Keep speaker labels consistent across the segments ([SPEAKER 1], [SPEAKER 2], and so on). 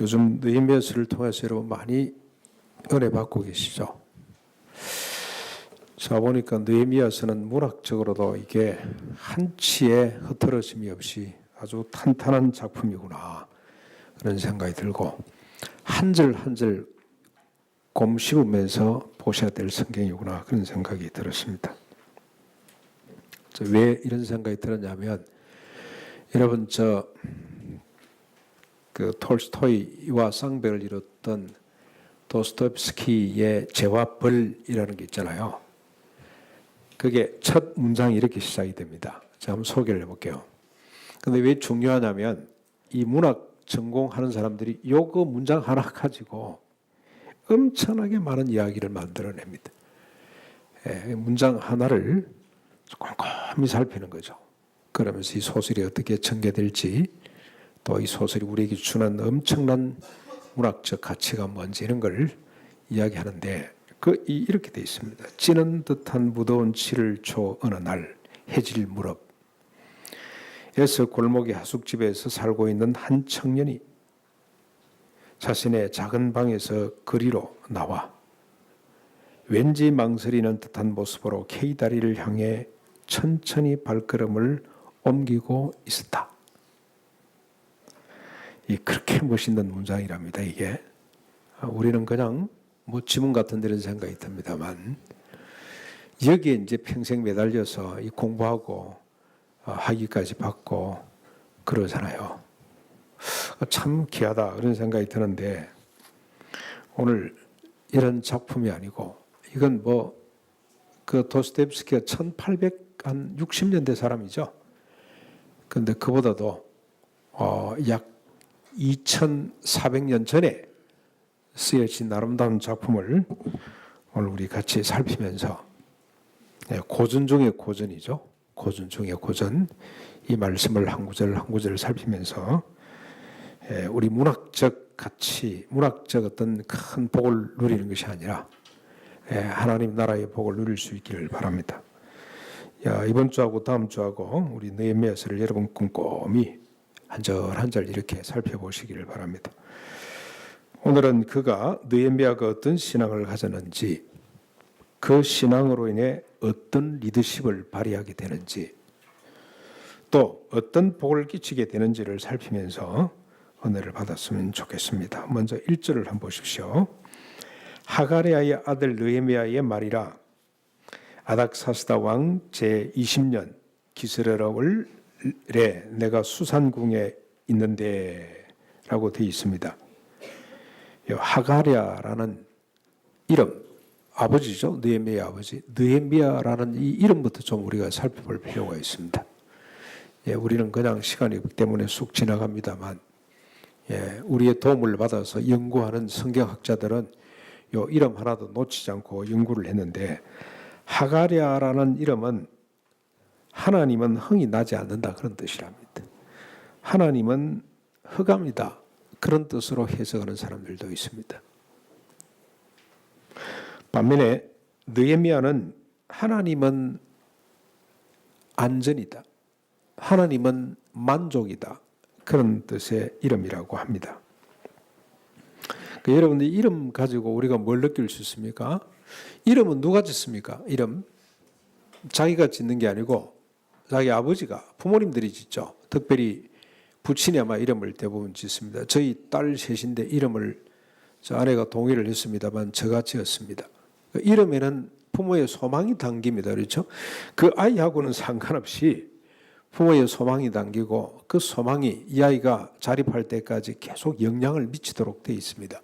[SPEAKER 1] 요즘 느헤미야서를 통해서 여러분 많이 은혜 받고 계시죠? 자, 보니까 느헤미야서는 문학적으로도 이게 한치의 흐트러짐이 없이 아주 탄탄한 작품이구나 그런 생각이 들고, 한 절 한 절 곰씹으면서 보셔야 될 성경이구나 그런 생각이 들었습니다. 왜 이런 생각이 들었냐면, 여러분 그 톨스토이와 쌍벽을 이뤘던 도스토옙스키의 죄와 벌이라는 게 있잖아요. 그게 첫 문장이 이렇게 시작이 됩니다. 제가 한번 소개를 해볼게요. 근데 왜 중요하냐면, 이 문학 전공하는 사람들이 요거 문장 하나 가지고 엄청나게 많은 이야기를 만들어냅니다. 문장 하나를 꼼꼼히 살피는 거죠. 그러면서 이 소설이 어떻게 전개될지, 또 이 소설이 우리에게 주는 엄청난 문학적 가치가 뭔지 이런 걸 이야기하는데, 이렇게 돼 있습니다. 찌는 듯한 무더운 7월 초 어느 날 해질 무렵 에서 골목의 하숙집에서 살고 있는 한 청년이 자신의 작은 방에서 거리로 나와 왠지 망설이는 듯한 모습으로 K다리를 향해 천천히 발걸음을 옮기고 있었다. 그렇게 멋있는 문장이랍니다. 이게 우리는 그냥 지문 같은 데는 생각이 듭니다만, 여기에 이제 평생 매달려서 공부하고 학위까지 받고 그러잖아요. 참 귀하다 그런 생각이 드는데, 오늘 이런 작품이 아니고, 이건 그 도스토옙스키가 1860년대 사람이죠. 그런데 그보다도 약 2400년 전에 쓰여진 아름다운 작품을 오늘 우리 같이 살피면서, 고전 중의 고전이죠. 고전 중의 고전, 이 말씀을 한 구절 한 구절을 살피면서 우리 문학적 가치, 문학적 어떤 큰 복을 누리는 것이 아니라 하나님 나라의 복을 누릴 수 있기를 바랍니다. 이번 주하고 다음 주하고 우리 느헤미야서를 여러분 꼼꼼히 한 절 한 절 이렇게 살펴보시기를 바랍니다. 오늘은 그가 느헤미야가 어떤 신앙을 가졌는지, 그 신앙으로 인해 어떤 리더십을 발휘하게 되는지, 또 어떤 복을 끼치게 되는지를 살피면서 은혜를 받았으면 좋겠습니다. 먼저 1절을 한번 보십시오. 하가랴의 아들 느헤미야의 말이라, 아닥사스다 왕 제20년 기스레월에 내가 수산궁에 있는데 라고 되어 있습니다. 하가랴라는 이름, 아버지죠. 느헤미야 아버지. 느헤미야라는 이 이름부터 좀 우리가 살펴볼 필요가 있습니다. 우리는 그냥 시간이 없기 때문에 쑥 지나갑니다만, 우리의 도움을 받아서 연구하는 성경학자들은 이 이름 하나도 놓치지 않고 연구를 했는데, 하가랴라는 이름은 하나님은 흥이 나지 않는다 그런 뜻이랍니다. 하나님은 흑암이다 그런 뜻으로 해석하는 사람들도 있습니다. 반면에 느헤미야는 하나님은 안전이다, 하나님은 만족이다 그런 뜻의 이름이라고 합니다. 여러분들 이름 가지고 우리가 뭘 느낄 수 있습니까? 이름은 누가 짓습니까? 이름 자기가 짓는 게 아니고 자기 아버지가, 부모님들이 짓죠. 특별히 부친이 아마 이름을 대부분 짓습니다. 저희 딸 셋인데 이름을 저 아내가 동의를 했습니다만 제가 지었습니다. 이름에는 부모의 소망이 담깁니다. 그렇죠? 그 아이하고는 상관없이 부모의 소망이 담기고, 그 소망이 이 아이가 자립할 때까지 계속 영향을 미치도록 되어 있습니다.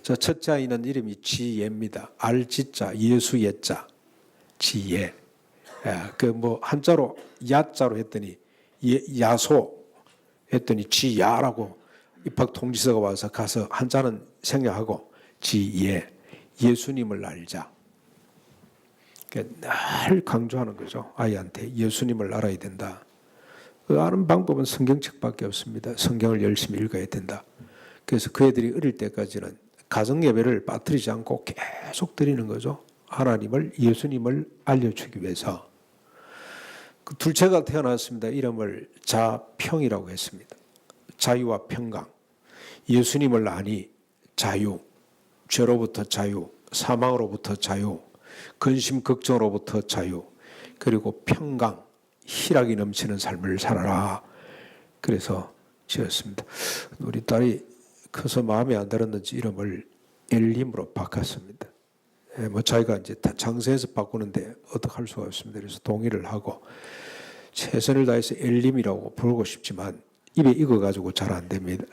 [SPEAKER 1] 첫째 아이는 이름이 지예입니다. 알지자, 예수 예자, 지예. 한자로 야자로 했더니 야소 했더니 지야라고 입학 통지서가 와서 가서 한자는 생략하고 지예, 예수님을 알자. 늘 강조하는 거죠. 아이한테 예수님을 알아야 된다. 그 아는 방법은 성경책밖에 없습니다. 성경을 열심히 읽어야 된다. 그래서 그 애들이 어릴 때까지는 가정 예배를 빠뜨리지 않고 계속 드리는 거죠. 하나님을, 예수님을 알려주기 위해서. 그 둘째가 태어났습니다. 이름을 자평이라고 했습니다. 자유와 평강. 예수님을 아니 자유, 죄로부터 자유, 사망으로부터 자유, 근심 걱정으로부터 자유, 그리고 평강, 희락이 넘치는 삶을 살아라. 그래서 지었습니다. 우리 딸이 커서 마음에 안 들었는지 이름을 엘림으로 바꿨습니다. 뭐 자기가 이제 장세에서 바꾸는데 어떡할 수가 없습니다. 그래서 동의를 하고 최선을 다해서 엘림이라고 부르고 싶지만 입에 익어가지고 잘 안 됩니다.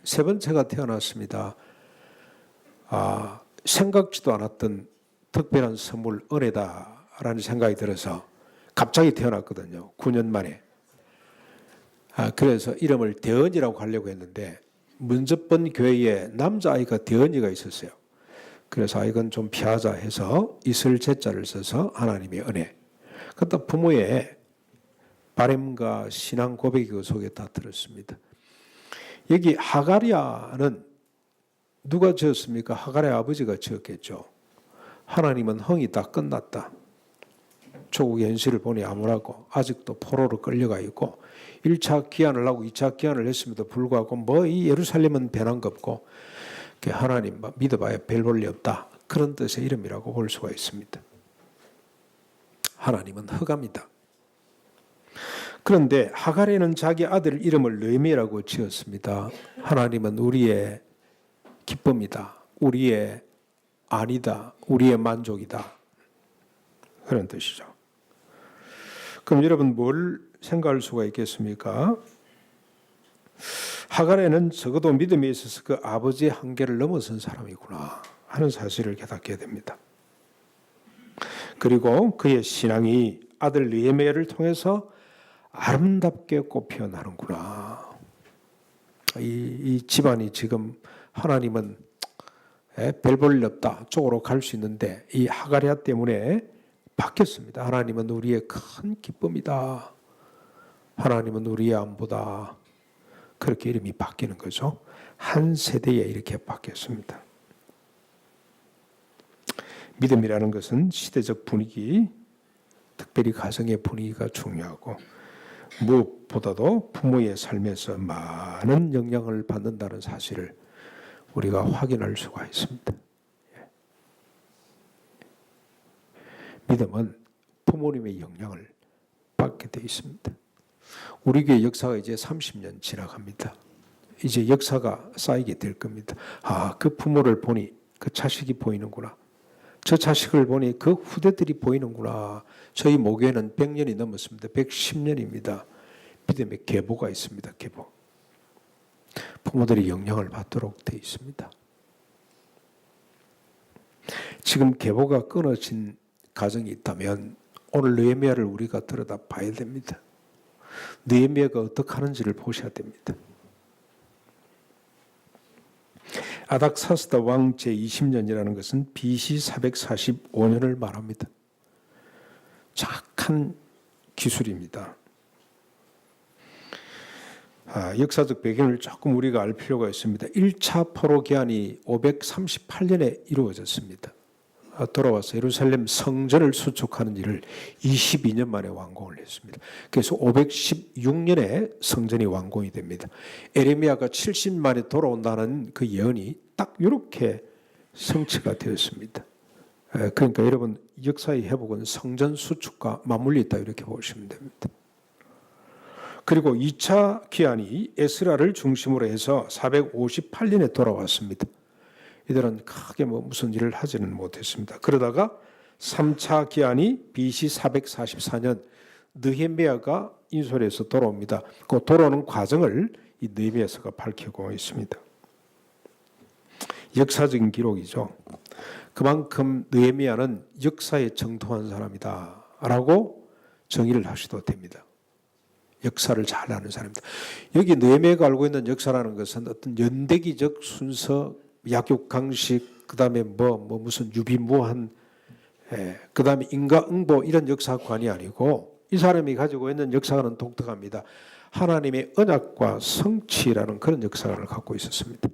[SPEAKER 1] 세 번째가 태어났습니다. 생각지도 않았던 특별한 선물, 은혜다라는 생각이 들어서 갑자기 태어났거든요. 9년 만에. 그래서 이름을 대언이라고 하려고 했는데 문접번 교회에 남자아이가 대언이가 있었어요. 그래서 이건 좀 피하자 해서 있을 제자를 써서 하나님의 은혜. 그것도 부모의 바램과 신앙 고백이 그 속에 다 들었습니다. 여기 하가랴는 누가 지었습니까? 하가랴 아버지가 지었겠죠. 하나님은 흥이 다 끝났다. 조국 현실을 보니 암울하고 아직도 포로로 끌려가 있고 1차 귀환을 하고 2차 귀환을 했음에도 불구하고 뭐 이 예루살렘은 변한 거 없고 하나님 믿어봐야 별 볼 일 없다. 그런 뜻의 이름이라고 볼 수가 있습니다. 하나님은 흑암이다. 그런데 하갈에는 자기 아들 이름을 느헤미야라고 지었습니다. 하나님은 우리의 기쁨이다. 우리의 안이다. 우리의 만족이다. 그런 뜻이죠. 그럼 여러분 뭘 생각할 수가 있겠습니까? 하갈에는 적어도 믿음에 있어서 그 아버지의 한계를 넘어선 사람이구나 하는 사실을 깨닫게 됩니다. 그리고 그의 신앙이 아들 느헤미야를 통해서 아름답게 꽃피어나는구나. 이 집안이 지금 하나님은 별 볼 일 없다 쪽으로 갈 수 있는데 이 하갈랴 때문에 바뀌었습니다. 하나님은 우리의 큰 기쁨이다. 하나님은 우리의 안보다. 그렇게 이름이 바뀌는 거죠. 한 세대에 이렇게 바뀌었습니다. 믿음이라는 것은 시대적 분위기, 특별히 가정의 분위기가 중요하고 무엇보다도 부모의 삶에서 많은 영향을 받는다는 사실을 우리가 확인할 수가 있습니다. 믿음은 부모님의 영향을 받게 되어 있습니다. 우리 교회 역사가 이제 30년 지나갑니다. 이제 역사가 쌓이게 될 겁니다. 그 부모를 보니 그 자식이 보이는구나. 저 자식을 보니 그 후대들이 보이는구나. 저희 모교에는 100년이 넘었습니다. 110년입니다. 믿음의 계보가 있습니다. 계보. 부모들이 영향을 받도록 되어 있습니다. 지금 계보가 끊어진 가정이 있다면 오늘 느헤미야를 우리가 들여다 봐야 됩니다. 느헤미야가 어떻게 하는지를 보셔야 됩니다. 아닥사스다 왕 제20년이라는 것은 BC 445년을 말합니다. 정확한 기술입니다. 역사적 배경을 조금 우리가 알 필요가 있습니다. 1차 포로 기한이 538년에 이루어졌습니다. 돌아와서 예루살렘 성전을 수축하는 일을 22년 만에 완공을 했습니다. 그래서 516년에 성전이 완공이 됩니다. 에레미야가 70만에 돌아온다는 그 예언이 딱 이렇게 성취가 되었습니다. 그러니까 여러분 역사의 회복은 성전 수축과 맞물려 있다 이렇게 보시면 됩니다. 그리고 2차 기한이 에스라를 중심으로 해서 458년에 돌아왔습니다. 이들은 크게 무슨 일을 하지는 못했습니다. 그러다가 3차 기한이 BC 444년 느헤미야가 인솔해서 돌아옵니다. 그 돌아오는 과정을 이 느헤미야서가 밝히고 있습니다. 역사적인 기록이죠. 그만큼 느헤미야는 역사에 정통한 사람이다라고 정의를 하셔도 됩니다. 역사를 잘 아는 사람입니다. 여기 느헤미야가 알고 있는 역사라는 것은 어떤 연대기적 순서, 약육강식, 그 다음에 무슨 유비무한, 그 다음에 인과응보 이런 역사관이 아니고 이 사람이 가지고 있는 역사관은 독특합니다. 하나님의 언약과 성취라는 그런 역사관을 갖고 있었습니다.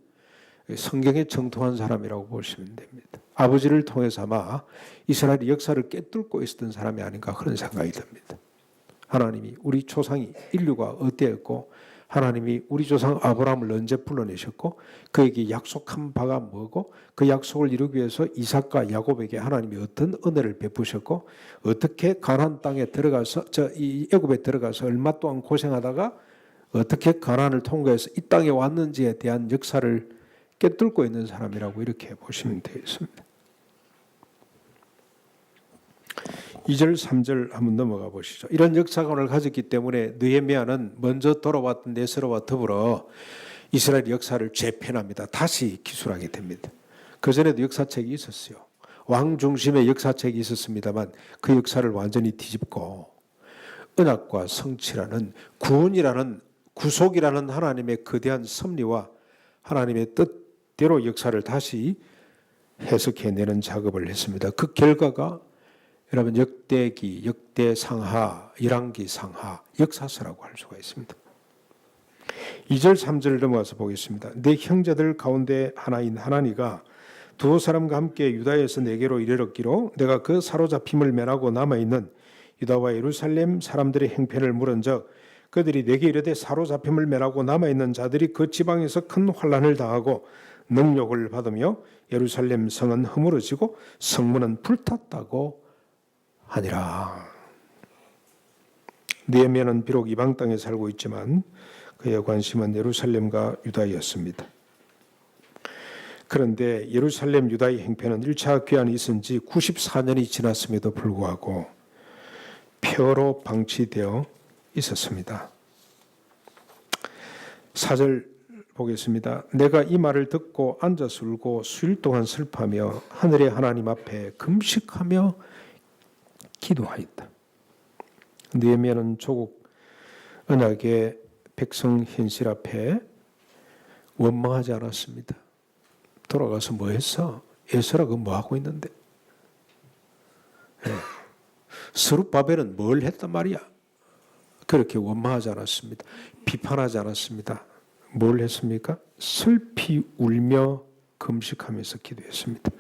[SPEAKER 1] 성경에 정통한 사람이라고 보시면 됩니다. 아버지를 통해서 아마 이스라엘의 역사를 꿰뚫고 있었던 사람이 아닌가 그런 생각이 듭니다. 하나님이 우리 조상이 인류가 어땠고 하나님이 우리 조상 아브라함을 언제 불러내셨고 그에게 약속한 바가 뭐고 그 약속을 이루기 위해서 이삭과 야곱에게 하나님이 어떤 은혜를 베푸셨고 어떻게 가나안 땅에 들어가서 이 애굽에 들어가서 얼마 동안 고생하다가 어떻게 가나안을 통과해서 이 땅에 왔는지에 대한 역사를 꿰뚫고 있는 사람이라고 이렇게 보시면 되겠습니다. 2절 3절 한번 넘어가 보시죠. 이런 역사관을 가졌기 때문에 느헤미야는 먼저 돌아왔던 에스라와 더불어 이스라엘 역사를 재편합니다. 다시 기술하게 됩니다. 그전에도 역사책이 있었어요. 왕 중심의 역사책이 있었습니다만 그 역사를 완전히 뒤집고 언약과 성취라는 구원이라는 구속이라는 하나님의 거대한 섭리와 하나님의 뜻대로 역사를 다시 해석해내는 작업을 했습니다. 그 결과가 여러분 역대기, 역대상하, 열왕기상하, 역사서라고 할 수가 있습니다. 2절 3절을 넘어가서 보겠습니다. 내 형제들 가운데 하나인 하나니가 두 사람과 함께 유다에서 내게로 이르렀기로 내가 그 사로잡힘을 면하고 남아있는 유다와 예루살렘 사람들의 행편을 물은즉 그들이 내게 이르되 사로잡힘을 면하고 남아있는 자들이 그 지방에서 큰 환난을 당하고 능욕을 받으며 예루살렘 성은 허물어지고 성문은 불탔다고 하니라. 느헤미야는 비록 이방 땅에 살고 있지만 그의 관심은 예루살렘과 유다였습니다. 그런데 예루살렘 유다의 행편은 1차 귀환이 있은 지 94년이 지났음에도 불구하고 표로 방치되어 있었습니다. 4절 보겠습니다. 내가 이 말을 듣고 앉아서 울고 수일 동안 슬퍼하며 하늘의 하나님 앞에 금식하며 기도하였다. 느헤미야는 조국 언약의 백성 현실 앞에 원망하지 않았습니다. 돌아가서 뭐 했어? 에스라가 뭐 하고 있는데? 스룹바벨은 뭘 했단 말이야? 그렇게 원망하지 않았습니다. 비판하지 않았습니다. 뭘 했습니까? 슬피 울며 금식하면서 기도했습니다.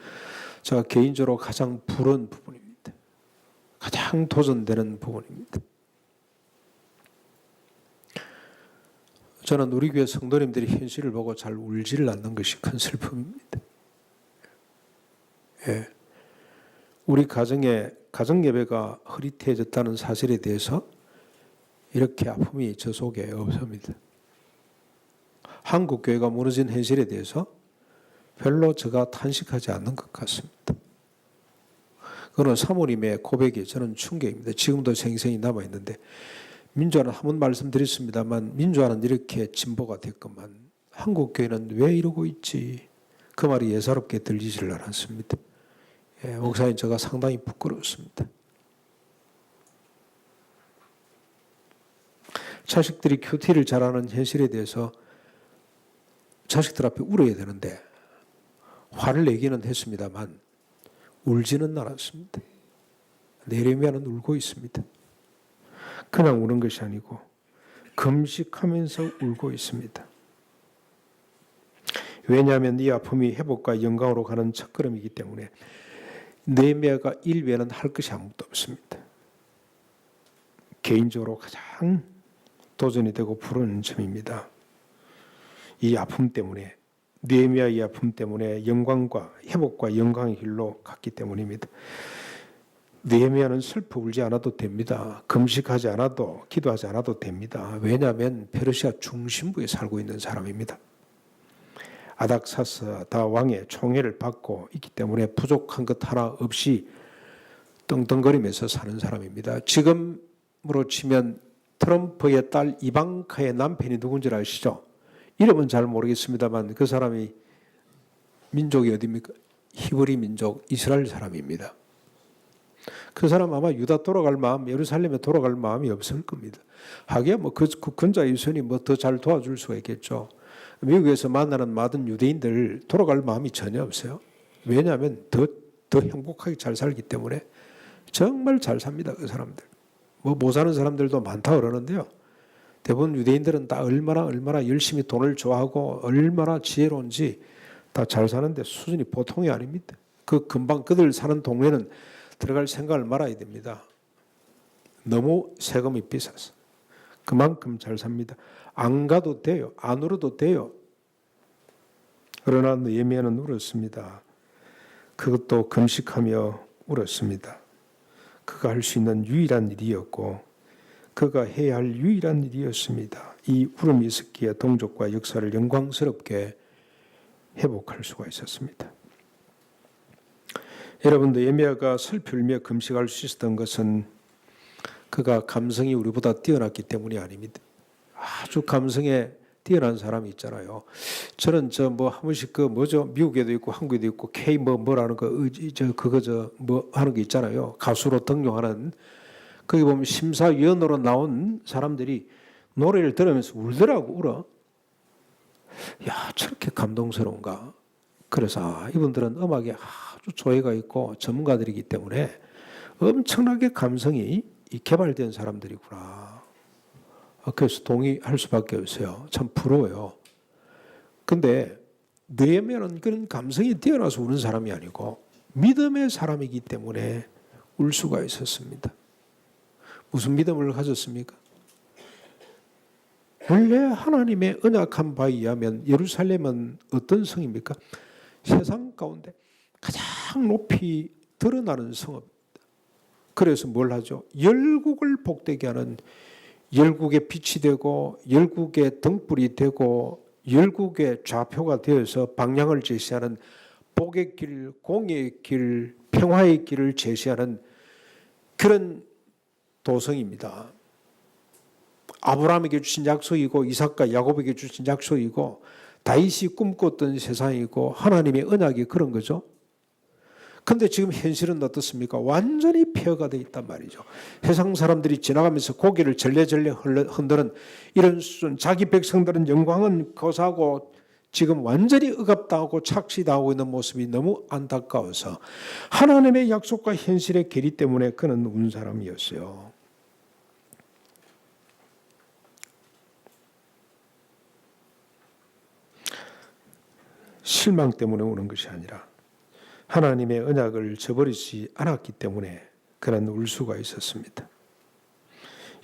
[SPEAKER 1] 제가 개인적으로 가장 부러운 부분입니다. 가장 도전되는 부분입니다. 저는 우리 교회 성도님들이 현실을 보고 잘 울지를 않는 것이 큰 슬픔입니다. 예. 우리 가정 예배가 흐릿해졌다는 사실에 대해서 이렇게 아픔이 저 속에 없습니다. 한국 교회가 무너진 현실에 대해서 별로 제가 탄식하지 않는 것 같습니다. 그건 사모님의 고백이 저는 충격입니다. 지금도 생생히 남아있는데 민주화는 한번 말씀드렸습니다만 민주화는 이렇게 진보가 됐건만 한국교회는 왜 이러고 있지? 그 말이 예사롭게 들리지를 않았습니다. 예, 목사님 제가 상당히 부끄러웠습니다. 자식들이 큐티를 잘하는 현실에 대해서 자식들 앞에 울어야 되는데 화를 내기는 했습니다만 울지는 않았습니다. 느헤미야는 울고 있습니다. 그냥 우는 것이 아니고 금식하면서 울고 있습니다. 왜냐하면 이 아픔이 회복과 영광으로 가는 첫걸음이기 때문에 느헤미야가 일 외에는 할 것이 아무것도 없습니다. 개인적으로 가장 도전이 되고 부러운 점입니다. 이 아픔 때문에 느헤미야 이 아픔 때문에 영광과 회복과 영광의 길로 갔기 때문입니다. 느헤미야는 슬퍼 울지 않아도 됩니다. 금식하지 않아도 기도하지 않아도 됩니다. 왜냐하면 페르시아 중심부에 살고 있는 사람입니다. 아닥사스다 왕의 총애를 받고 있기 때문에 부족한 것 하나 없이 떵떵거리면서 사는 사람입니다. 지금으로 치면 트럼프의 딸 이방카의 남편이 누군지 아시죠? 이름은 잘 모르겠습니다만 그 사람이 민족이 어디입니까? 히브리 민족 이스라엘 사람입니다. 그 사람 아마 유다 돌아갈 마음, 예루살렘에 돌아갈 마음이 없을 겁니다. 하기야 그 근자 유선이 더 잘 도와줄 수가 있겠죠. 미국에서 만나는 많은 유대인들 돌아갈 마음이 전혀 없어요. 왜냐하면 더 행복하게 잘 살기 때문에 정말 잘 삽니다. 그 사람들. 못 사는 사람들도 많다 그러는데요. 대부분 유대인들은 다 얼마나 열심히 돈을 좋아하고 얼마나 지혜로운지 다 잘 사는데 수준이 보통이 아닙니다. 금방 그들 사는 동네는 들어갈 생각을 말아야 됩니다. 너무 세금이 비싸서. 그만큼 잘 삽니다. 안 가도 돼요. 안 울어도 돼요. 그러나 느헤미야는 울었습니다. 그것도 금식하며 울었습니다. 그가 할 수 있는 유일한 일이었고 그가 해야 할 유일한 일이었습니다. 이 울음이 있었기에 동족과 역사를 영광스럽게 회복할 수가 있었습니다. 여러분, 느헤미야가 슬피 울며 금식할 수 있었던 것은 그가 감성이 우리보다 뛰어났기 때문이 아닙니다. 아주 감성에 뛰어난 사람이 있잖아요. 저는 한 번씩 미국에도 있고 한국에도 있고 K 뭐라는 뭐 하는 게 있잖아요. 가수로 등용하는 거기 보면 심사위원으로 나온 사람들이 노래를 들으면서 울더라고. 울어. 야, 저렇게 감동스러운가. 그래서 이분들은 음악에 아주 조예가 있고 전문가들이기 때문에 엄청나게 감성이 개발된 사람들이구나. 그래서 동의할 수밖에 없어요. 참 부러워요. 근데 느헤미야는 그런 감성이 뛰어나서 우는 사람이 아니고 믿음의 사람이기 때문에 울 수가 있었습니다. 무슨 믿음을 가졌습니까? 원래 하나님의 언약한 바에 의하면 예루살렘은 어떤 성입니까? 세상 가운데 가장 높이 드러나는 성읍입니다. 그래서 뭘 하죠? 열국을 복되게 하는, 열국의 빛이 되고 열국의 등불이 되고 열국의 좌표가 되어서 방향을 제시하는 복의 길, 공의의 길, 평화의 길을 제시하는 그런 도성입니다. 아브라함에게 주신 약속이고 이삭과 야곱에게 주신 약속이고 다윗이 꿈꿨던 세상이고 하나님의 언약이 그런 거죠. 근데 지금 현실은 어떻습니까? 완전히 폐허가 되어 있단 말이죠. 세상 사람들이 지나가면서 고개를 절레절레 흔드는 이런 수준, 자기 백성들은 영광은 거사하고 지금 완전히 억압당하고 착시당하고 있는 모습이 너무 안타까워서 하나님의 약속과 현실의 괴리 때문에 그는 운 사람이었어요. 실망 때문에 우는 것이 아니라 하나님의 언약을 저버리지 않았기 때문에 그런 울 수가 있었습니다.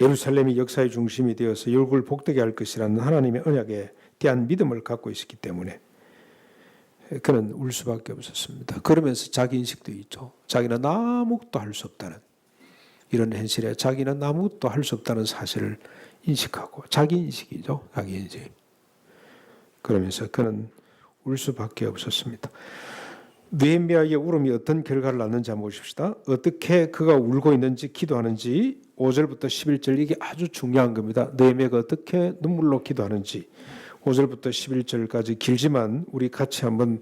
[SPEAKER 1] 예루살렘이 역사의 중심이 되어서 열국을 복되게 할 것이라는 하나님의 언약에 대한 믿음을 갖고 있었기 때문에 그는 울 수밖에 없었습니다. 그러면서 자기 인식도 있죠. 자기는 아무것도 할 수 없다는, 이런 현실에 자기는 아무것도 할 수 없다는 사실을 인식하고, 자기 인식이죠. 자기 인식. 그러면서 그는 울 수밖에 없었습니다. 느헤미야의 울음이 어떤 결과를 낳는지 한번 보십시다. 어떻게 그가 울고 있는지 기도하는지 5절부터 11절, 이게 아주 중요한 겁니다. 느헤미야가 어떻게 눈물로 기도하는지 5절부터 11절까지 길지만 우리 같이 한번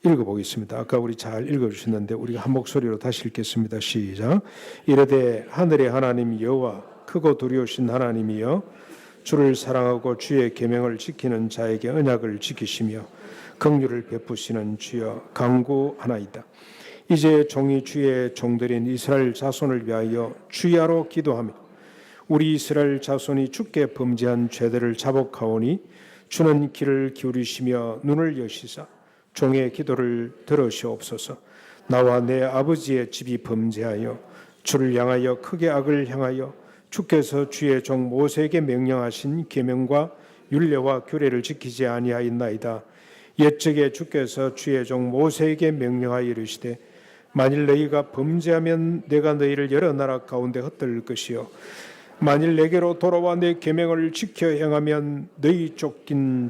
[SPEAKER 1] 읽어보겠습니다. 아까 우리 잘 읽어주셨는데 우리가 한 목소리로 다시 읽겠습니다. 시작. 이르되 하늘의 하나님 여호와 크고 두려우신 하나님이여, 주를 사랑하고 주의 계명을 지키는 자에게 언약을 지키시며 긍휼을 베푸시는 주여 간구하나이다. 이제 종이 주의 종들인 이스라엘 자손을 위하여 주야로 기도하며 우리 이스라엘 자손이 주께 범죄한 죄들을 자복하오니 주는 귀를 기울이시며 눈을 여시사 종의 기도를 들으시옵소서. 나와 내 아버지의 집이 범죄하여 주를 향하여 크게 악을 행하여 주께서 주의 종 모세에게 명령하신 계명과 율례와 규례를 지키지 아니하였나이다. 옛적에 주께서 주의 종 모세에게 명령하여 이르시되 만일 너희가 범죄하면 내가 너희를 여러 나라 가운데 흩을 것이요 만일 내게로 돌아와 내 계명을 지켜 행하면 너희 쫓긴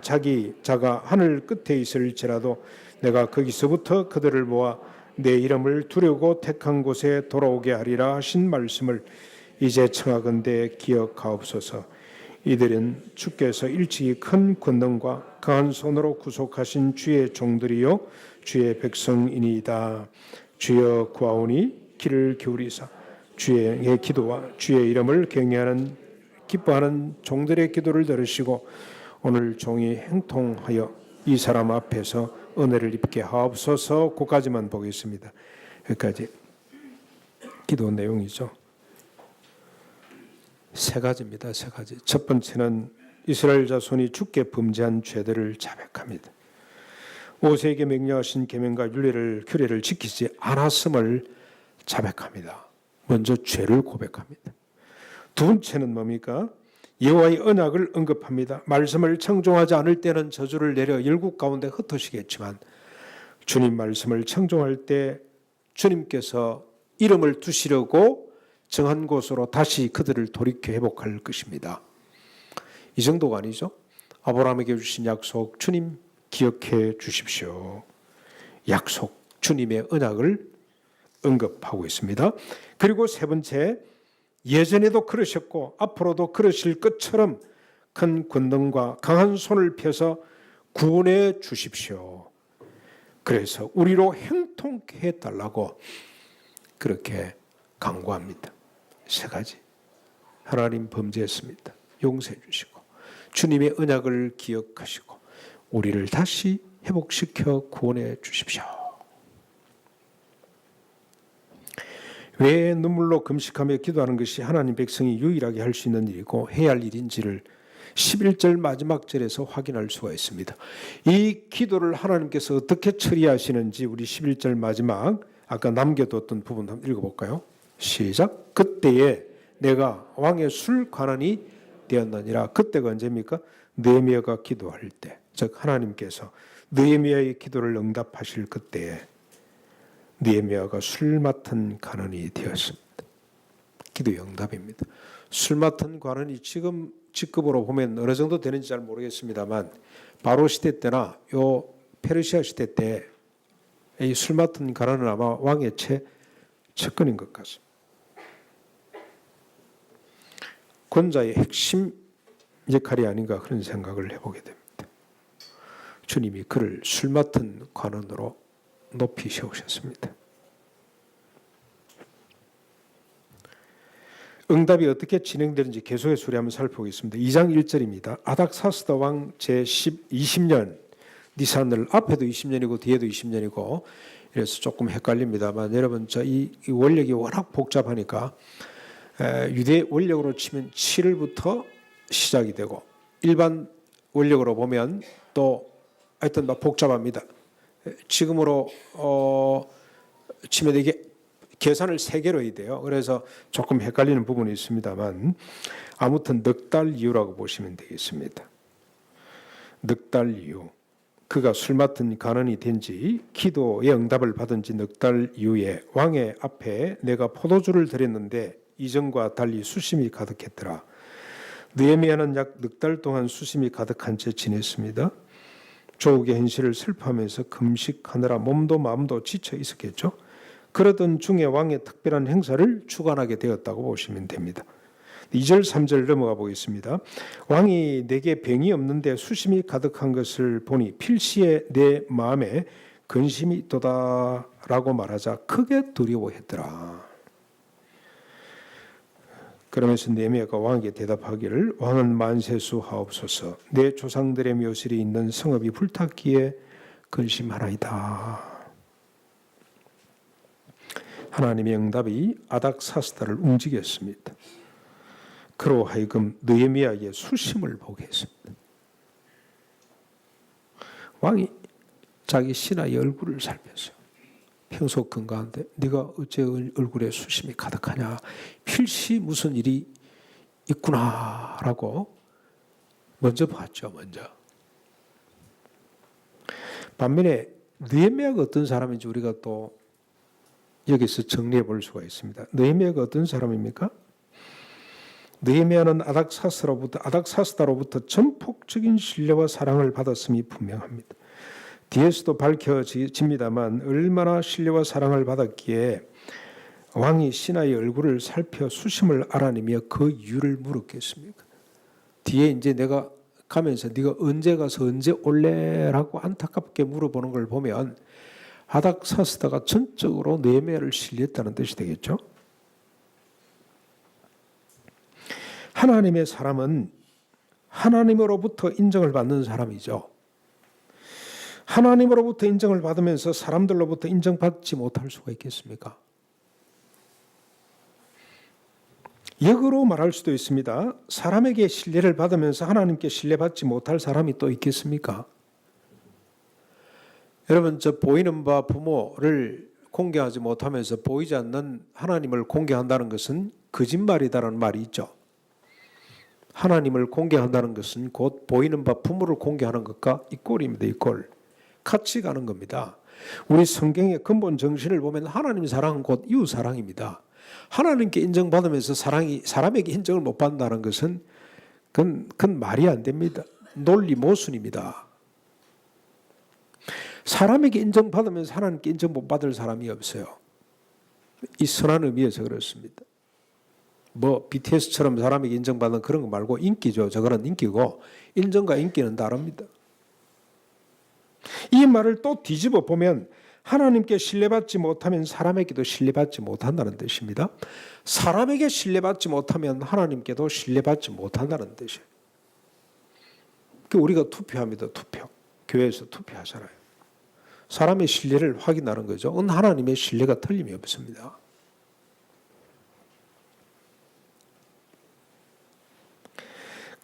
[SPEAKER 1] 자가 하늘 끝에 있을지라도 내가 거기서부터 그들을 모아 내 이름을 두려고 택한 곳에 돌아오게 하리라 하신 말씀을 이제 청하건대 기억하옵소서. 이들은 주께서 일찍이 큰 권능과 강한 손으로 구속하신 주의 종들이요 주의 백성이니이다. 주여 구하오니 귀를 기울이사 주의 기도와 주의 이름을 경외하는 기뻐하는 종들의 기도를 들으시고 오늘 종이 행통하여 이 사람 앞에서 은혜를 입게 하옵소서. 그까지만 보겠습니다. 여기까지 기도 내용이죠. 세 가지입니다. 세 가지. 첫 번째는 이스라엘 자손이 주께 범죄한 죄들을 자백합니다. 모세에게 명령하신 계명과 규례를 지키지 않았음을 자백합니다. 먼저 죄를 고백합니다. 두 번째는 뭡니까? 여호와의 언약을 언급합니다. 말씀을 청종하지 않을 때는 저주를 내려 열국 가운데 흩으시겠지만 주님 말씀을 청종할 때 주님께서 이름을 두시려고 정한 곳으로 다시 그들을 돌이켜 회복할 것입니다. 이 정도가 아니죠. 아브라함에게 주신 약속 주님 기억해 주십시오. 약속 주님의 언약을 언급하고 있습니다. 그리고 세 번째, 예전에도 그러셨고 앞으로도 그러실 것처럼 큰 권능과 강한 손을 펴서 구원해 주십시오. 그래서 우리로 형통케 해달라고 그렇게 간구합니다. 세 가지. 하나님 범죄했습니다. 용서해 주시고 주님의 언약을 기억하시고 우리를 다시 회복시켜 구원해 주십시오. 왜 눈물로 금식하며 기도하는 것이 하나님 백성이 유일하게 할 수 있는 일이고 해야 할 일인지를 11절 마지막 절에서 확인할 수가 있습니다. 이 기도를 하나님께서 어떻게 처리하시는지 우리 11절 마지막 아까 남겨뒀던 부분 한번 읽어볼까요? 시작. 그때에 내가 왕의 술 관원이 되었느니라. 그때가 언제입니까? 느헤미야가 기도할 때, 즉 하나님께서 느헤미야의 기도를 응답하실 그때에 느헤미야가 술 맡은 관원이 되었습니다. 기도의 응답입니다. 술 맡은 관원이 지금 직급으로 보면 어느 정도 되는지 잘 모르겠습니다만 바로 시대 때나 요 페르시아 시대 때 이 술 맡은 관원은 아마 왕의 측근인 것 같습니다. 권자의 핵심 역할이 아닌가 그런 생각을 해보게 됩니다. 주님이 그를 술 맡은 관원으로 높이 세우셨습니다. 응답이 어떻게 진행되는지 계속해서 우리 한번 살펴보겠습니다. 2장 1절입니다. 아닥사스다 왕 제20년 니산을 앞에도 20년이고 뒤에도 20년이고 이래서 조금 헷갈립니다만 여러분 이 원력이 워낙 복잡하니까 유대 원력으로 치면 7일부터 시작이 되고 일반 원력으로 보면 또 하여튼 복잡합니다. 지금으로 치면 이게 계산을 3개로 해야 돼요. 그래서 조금 헷갈리는 부분이 있습니다만 아무튼 넉 달 이후라고 보시면 되겠습니다. 넉 달 이후 그가 술 맡은 관원이 된지 기도의 응답을 받은 지 넉 달 이후에 왕의 앞에 내가 포도주를 드렸는데 이전과 달리 수심이 가득했더라. 느헤미야는 약 넉 달 동안 수심이 가득한 채 지냈습니다. 조국의 현실을 슬퍼하면서 금식하느라 몸도 마음도 지쳐 있었겠죠. 그러던 중에 왕의 특별한 행사를 주관하게 되었다고 보시면 됩니다. 2절 3절 넘어가 보겠습니다. 왕이 내게 병이 없는데 수심이 가득한 것을 보니 필시에 내 마음에 근심이 있도다라고 말하자 크게 두려워했더라. 그러면서 느헤미야가 왕에게 대답하기를 왕은 만세수하옵소서 내 조상들의 묘실이 있는 성읍이 불탔기에 근심하나이다. 하나님의 응답이 아닥사스다를 움직였습니다. 그로 하여금 느헤미야의 수심을 보게 했습니다. 왕이 자기 신하의 얼굴을 살면서 평소 건강한데 네가 어째 얼굴에 수심이 가득하냐, 필시 무슨 일이 있구나라고 먼저 봤죠. 먼저. 반면에 느헤미야가 어떤 사람인지 우리가 또 여기서 정리해 볼 수가 있습니다. 느헤미야가 어떤 사람입니까? 느헤미야는 아닥사스다로부터 전폭적인 신뢰와 사랑을 받았음이 분명합니다. 뒤에서도 밝혀집니다만 얼마나 신뢰와 사랑을 받았기에 왕이 신하의 얼굴을 살펴 수심을 알아내며 그 이유를 물었겠습니까? 뒤에 이제 내가 가면서 네가 언제 가서 언제 올래라고 안타깝게 물어보는 걸 보면 아닥사스다가 전적으로 느헤미야를 신뢰했다는 뜻이 되겠죠. 하나님의 사람은 하나님으로부터 인정을 받는 사람이죠. 하나님으로부터 인정을 받으면서 사람들로부터 인정받지 못할 수가 있겠습니까? 역으로 말할 수도 있습니다. 사람에게 신뢰를 받으면서 하나님께 신뢰받지 못할 사람이 또 있겠습니까? 여러분, 저 보이는 바 부모를 공개하지 못하면서 보이지 않는 하나님을 공개한다는 것은 거짓말이다라는 말이 있죠. 하나님을 공경한다는 것은 곧 보이는 바 부모를 공경하는 것과 이 꼴입니다. 이 꼴. 같이 가는 겁니다. 우리 성경의 근본 정신을 보면 하나님 사랑은 곧 이웃 사랑입니다. 하나님께 인정받으면서 사랑이 사람에게 인정을 못 받는다는 것은 그건 말이 안 됩니다. 논리 모순입니다. 사람에게 인정받으면서 하나님께 인정 못 받을 사람이 없어요. 이 선한 의미에서 그렇습니다. 뭐 BTS처럼 사람에게 인정받는 그런 거 말고 인기죠. 저거는 인기고 인정과 인기는 다릅니다. 이 말을 또 뒤집어 보면 하나님께 신뢰받지 못하면 사람에게도 신뢰받지 못한다는 뜻입니다. 사람에게 신뢰받지 못하면 하나님께도 신뢰받지 못한다는 뜻이에요. 우리가 투표합니다. 투표. 교회에서 투표하잖아요. 사람의 신뢰를 확인하는 거죠. 하나님의 신뢰가 틀림이 없습니다.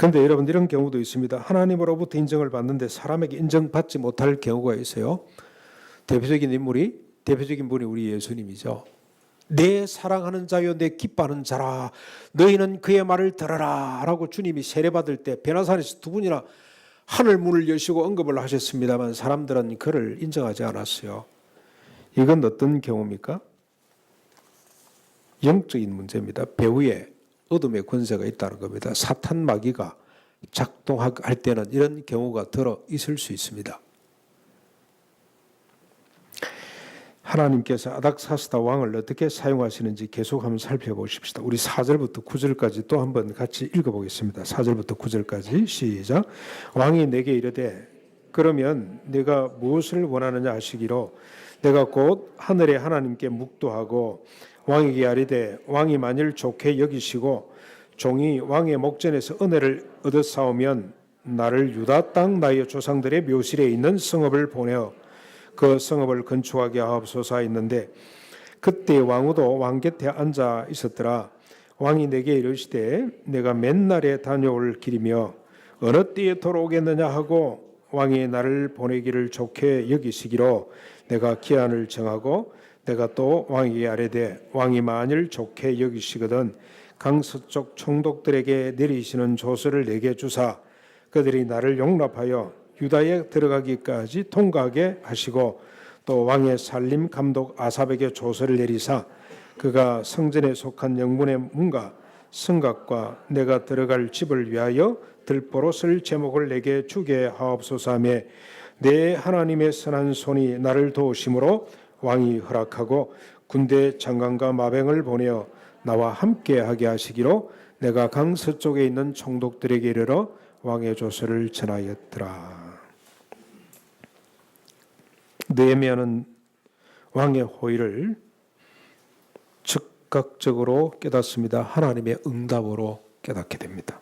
[SPEAKER 1] 그런데 여러분 이런 경우도 있습니다. 하나님으로부터 인정을 받는데 사람에게 인정받지 못할 경우가 있어요. 대표적인 분이 우리 예수님이죠. 내 사랑하는 자여 내 기뻐하는 자라 너희는 그의 말을 들어라 라고 주님이 세례받을 때 베나사에서 두 분이나 하늘 문을 여시고 언급을 하셨습니다만 사람들은 그를 인정하지 않았어요. 이건 어떤 경우입니까? 영적인 문제입니다. 배후에 어둠의 권세가 있다는 겁니다. 사탄 마귀가 작동할 때는 이런 경우가 들어 있을 수 있습니다. 하나님께서 아닥사스다 왕을 어떻게 사용하시는지 계속 한번 살펴보십시다. 우리 4절부터 9절까지 또 한번 같이 읽어보겠습니다. 4절부터 9절까지 시작. 왕이 내게 이르되 그러면 내가 무엇을 원하느냐 하시기로 내가 곧 하늘의 하나님께 묵도하고 왕에게 아뢰되 왕이 만일 좋게 여기시고 종이 왕의 목전에서 은혜를 얻어싸우면 나를 유다 땅 나의 조상들의 묘실에 있는 성읍을 보내어 그 성읍을 건축하게 하옵소서 했는데 그때 왕후도 왕 곁에 앉아 있었더라. 왕이 내게 이르시되 내가 맨날에 다녀올 길이며 어느 때에 돌아오겠느냐 하고 왕이 나를 보내기를 좋게 여기시기로 내가 기한을 정하고 내가 또 왕에게 아뢰되 왕이 만일 좋게 여기시거든 강서쪽 총독들에게 내리시는 조서를 내게 주사 그들이 나를 용납하여 유다에 들어가기까지 통과하게 하시고 또 왕의 살림 감독 아삽에게 조서를 내리사 그가 성전에 속한 영문의 문과 성곽과 내가 들어갈 집을 위하여 들보로 쓸 제목을 내게 주게 하옵소서하며 내 하나님의 선한 손이 나를 도우심으로 왕이 허락하고 군대 장관과 마병을 보내어 나와 함께 하게 하시기로 내가 강서쪽에 있는 총독들에게 이르러 왕의 조서를 전하였더라. 느헤미야는 왕의 호의를 즉각적으로 깨닫습니다. 하나님의 응답으로 깨닫게 됩니다.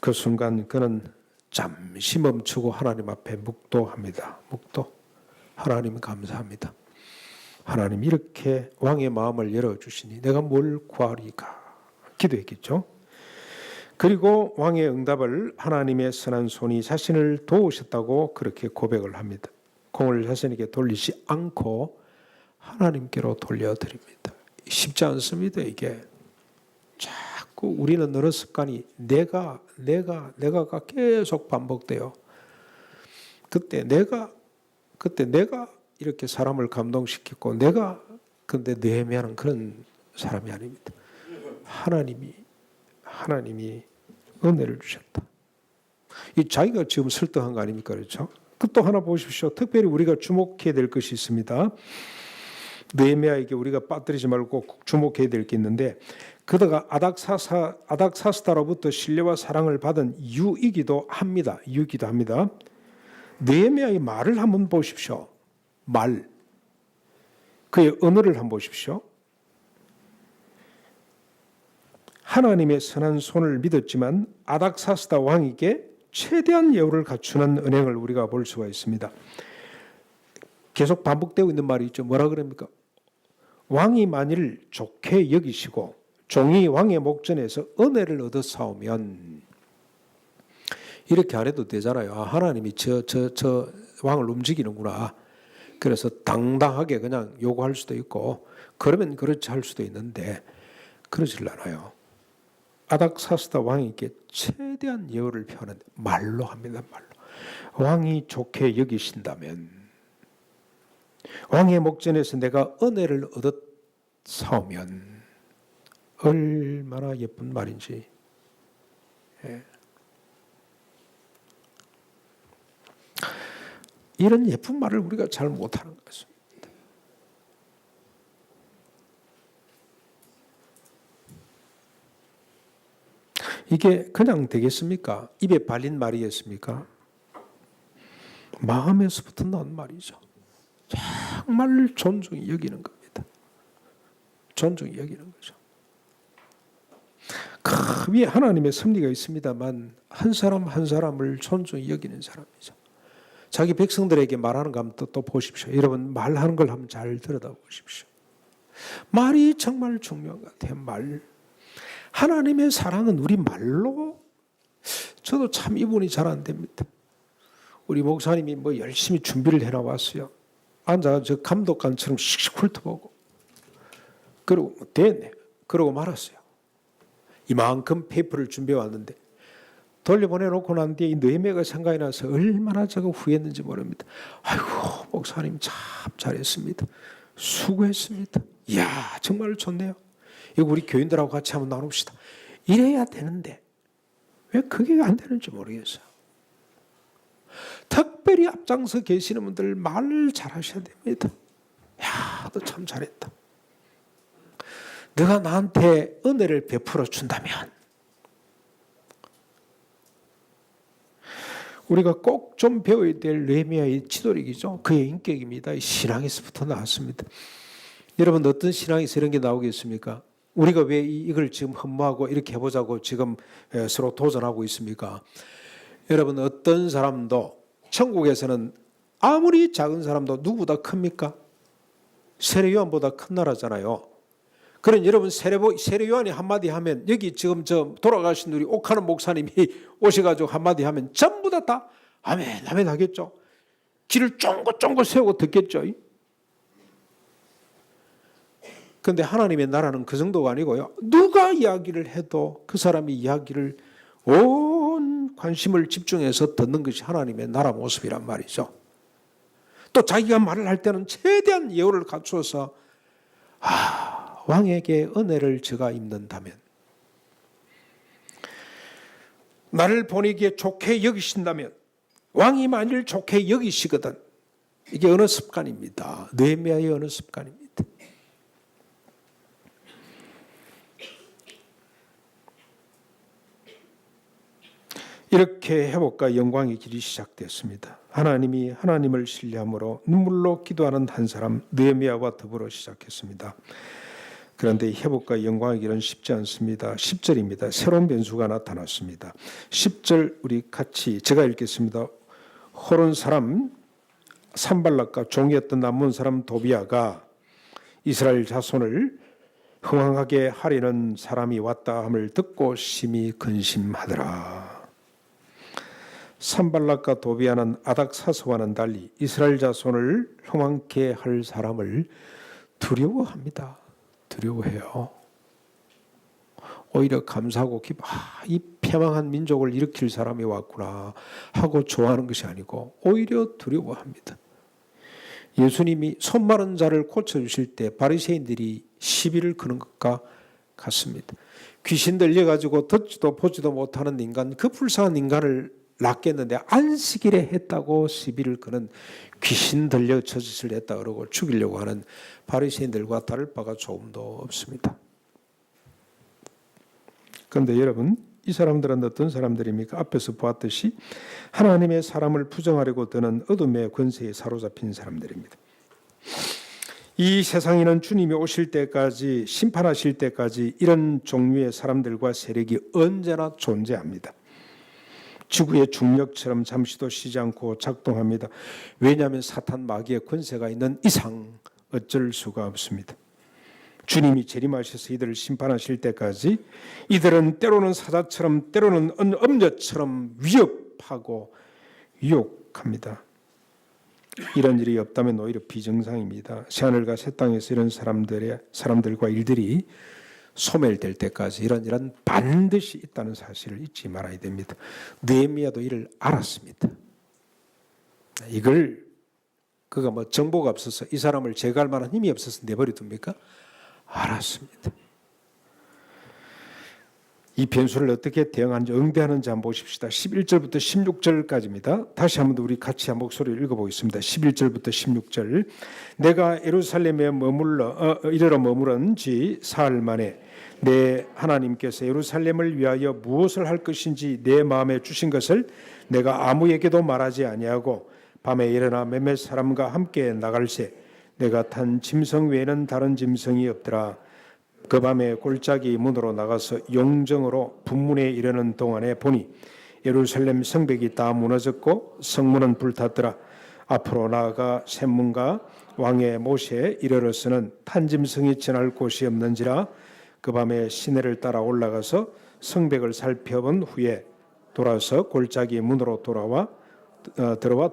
[SPEAKER 1] 그 순간 그는 잠시 멈추고 하나님 앞에 묵도합니다. 묵도. 하나님 감사합니다. 하나님 이렇게 왕의 마음을 열어주시니 내가 뭘 구하리까 기도했겠죠. 그리고 왕의 응답을 하나님의 선한 손이 자신을 도우셨다고 그렇게 고백을 합니다. 공을 자신에게 돌리지 않고 하나님께로 돌려드립니다. 쉽지 않습니다. 이게 자꾸 우리는 어느 습관이 내가가 계속 반복돼요. 그때 내가 이렇게 사람을 감동시켰고 근데 느헤미야는 그런 사람이 아닙니다. 하나님이 은혜를 주셨다. 이 자기가 지금 설득한 거 아닙니까? 그렇죠? 또 하나 보십시오. 특별히 우리가 주목해야 될 것이 있습니다. 느헤미야에게 우리가 빠뜨리지 말고 주목해야 될 게 있는데 그다가 아닥사스다로부터 신뢰와 사랑을 받은 이유이기도 합니다. 느헤미야의 말을 한번 보십시오. 그의 언어를 한번 보십시오. 하나님의 선한 손을 믿었지만 아닥사스다 왕에게 최대한 예우를 갖추는 은행을 우리가 볼 수가 있습니다. 계속 반복되고 있는 말이 있죠. 뭐라 그럽니까? 왕이 만일 좋게 여기시고 종이 왕의 목전에서 은혜를 얻어 싸우면 이렇게 안 해도 되잖아요. 하나님이 저 왕을 움직이는구나. 그래서 당당하게 그냥 요구할 수도 있고 그러면 그렇지 할 수도 있는데 그러질 않아요. 아닥사스다 왕에게 최대한 예우를 표하는데 말로 합니다. 말로. 왕이 좋게 여기신다면, 왕의 목전에서 내가 은혜를 얻었 사오면 얼마나 예쁜 말인지. 이런 예쁜 말을 우리가 잘 못하는 것입니다. 이게 그냥 되겠습니까? 입에 발린 말이겠습니까? 마음에서부터 나온 말이죠. 정말 존중히 여기는 겁니다. 존중히 여기는 거죠. 그 위에 하나님의 섭리가 있습니다만 한 사람 한 사람을 존중히 여기는 사람이죠. 자기 백성들에게 말하는 거 한번 또 보십시오. 여러분 말하는 걸 한번 잘 들여다보십시오. 말이 정말 중요한 것 같아요. 말. 하나님의 사랑은 우리 말로. 저도 참 이분이 잘 안 됩니다. 우리 목사님이 뭐 열심히 준비를 해놔왔어요. 앉아 저 감독관처럼 씩씩 훑어보고 그러고 됐네. 그러고 말았어요. 이만큼 페이퍼를 준비해 왔는데 돌려보내놓고 난 뒤에 이 느헤미야가 생각이 나서 얼마나 제가 후회했는지 모릅니다. 아이고 목사님 참 잘했습니다. 수고했습니다. 이야 정말 좋네요. 이거 우리 교인들하고 같이 한번 나눕시다. 이래야 되는데 왜 그게 안 되는지 모르겠어요. 특별히 앞장서 계시는 분들 말 잘하셔야 됩니다. 야, 너 참 잘했다. 네가 나한테 은혜를 베풀어 준다면 우리가 꼭 좀 배워야 될 느헤미야의 지도력이죠. 그의 인격입니다. 신앙에서부터 나왔습니다. 여러분 어떤 신앙에서 이런 게 나오겠습니까? 우리가 왜 이걸 지금 흠모하고 이렇게 해보자고 지금 서로 도전하고 있습니까? 여러분 어떤 사람도 천국에서는 아무리 작은 사람도 누구보다 큽니까? 세례요한보다 큰 나라잖아요. 그런 여러분 세례요한이 한마디 하면 여기 지금 저 돌아가신 우리 옥하는 목사님이 오셔가지고 한마디 하면 전부 다 아멘 아멘 하겠죠. 귀를 쫑긋쫑긋 세우고 듣겠죠. 그런데 하나님의 나라는 그 정도가 아니고요. 누가 이야기를 해도 그 사람이 이야기를 온 관심을 집중해서 듣는 것이 하나님의 나라 모습이란 말이죠. 또 자기가 말을 할 때는 최대한 예우를 갖추어서 왕에게 은혜를 저가 입는다면 나를 보내기에 좋게 여기신다면 왕이 만일 좋게 여기시거든. 이게 어느 습관입니다. 느헤미야의 어느 습관입니다. 이렇게 회복과 영광의 길이 시작됐습니다. 하나님이 하나님을 신뢰함으로 눈물로 기도하는 한 사람 느헤미야와 더불어 시작했습니다. 그런데 회복과 영광의 길은 쉽지 않습니다. 10절입니다. 새로운 변수가 나타났습니다. 10절 우리 같이 제가 읽겠습니다. 호론 사람 산발락과 종이었던 남문 사람 도비아가 이스라엘 자손을 흥황하게 하려는 사람이 왔다 함을 듣고 심히 근심하더라. 산발락과 도비아는 아닥사스와는 달리 이스라엘 자손을 흥황케 할 사람을 두려워합니다. 두려워해요. 오히려 감사하고 이 패망한 민족을 일으킬 사람이 왔구나 하고 좋아하는 것이 아니고 오히려 두려워합니다. 예수님이 손 마른 자를 고쳐주실 때 바리새인들이 시비를 거는 것과 같습니다. 귀신 들려가지고 듣지도 보지도 못하는 인간, 그 불쌍한 인간을 낫겠는데 안식일에 했다고 시비를 거는 귀신 들려 저짓을 했다 그러고 죽이려고 하는 바리새인들과 다를 바가 조금도 없습니다. 그런데 여러분 이 사람들은 어떤 사람들입니까? 앞에서 보았듯이 하나님의 사람을 부정하려고 드는 어둠의 권세에 사로잡힌 사람들입니다. 이 세상에는 주님이 오실 때까지 심판하실 때까지 이런 종류의 사람들과 세력이 언제나 존재합니다. 지구의 중력처럼 잠시도 쉬지 않고 작동합니다. 왜냐하면 사탄 마귀의 권세가 있는 이상 어쩔 수가 없습니다. 주님이 재림하셔서 이들을 심판하실 때까지 이들은 때로는 사자처럼 때로는 엄녀처럼 위협하고 유혹합니다. 이런 일이 없다면 오히려 비정상입니다. 새하늘과 새 땅에서 이런 사람들과 일들이 소멸될 때까지 이런 반드시 있다는 사실을 잊지 말아야 됩니다. 느헤미야도 이를 알았습니다. 이걸 그가 뭐 정보가 없어서 이 사람을 제거할 만한 힘이 없어서 내버려둡니까? 알았습니다. 이 변수를 어떻게 대응하는지 응대하는지 한번 보십시다. 11절부터 16절까지입니다. 다시 한번 우리 같이 한 목소리를 읽어보겠습니다. 11절부터 16절. 내가 예루살렘에 이르러 머무른 지 사흘 만에 내 하나님께서 예루살렘을 위하여 무엇을 할 것인지 내 마음에 주신 것을 내가 아무에게도 말하지 아니하고 밤에 일어나 몇몇 사람과 함께 나갈새 내가 탄 짐승 외에는 다른 짐승이 없더라. 그 밤에 골짜기 문으로 나가서 용정으로 분문에 이르는 동안에 보니 예루살렘 성벽이 다 무너졌고 성문은 불탔더라. 앞으로 나아가 샘문과 왕의 못에 이르러서는 탄 짐승이 지날 곳이 없는지라. 그 밤에 시내를 따라 올라가서 성벽을 살펴본 후에 돌아서 골짜기 문으로 들어와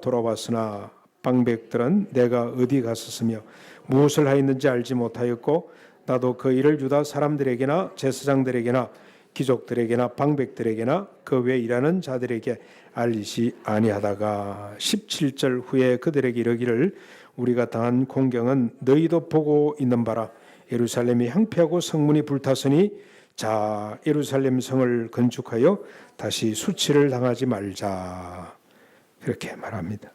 [SPEAKER 1] 돌아왔으나 방백들은 내가 어디 갔었으며 무엇을 하였는지 알지 못하였고 나도 그 일을 유다 사람들에게나 제사장들에게나 귀족들에게나 방백들에게나 그 외 일하는 자들에게 알리지 아니하다가 17절 후에 그들에게 이르기를 우리가 당한 공경은 너희도 보고 있는 바라. 예루살렘이 황폐하고 성문이 불탔으니 자 예루살렘 성을 건축하여 다시 수치를 당하지 말자. 그렇게 말합니다.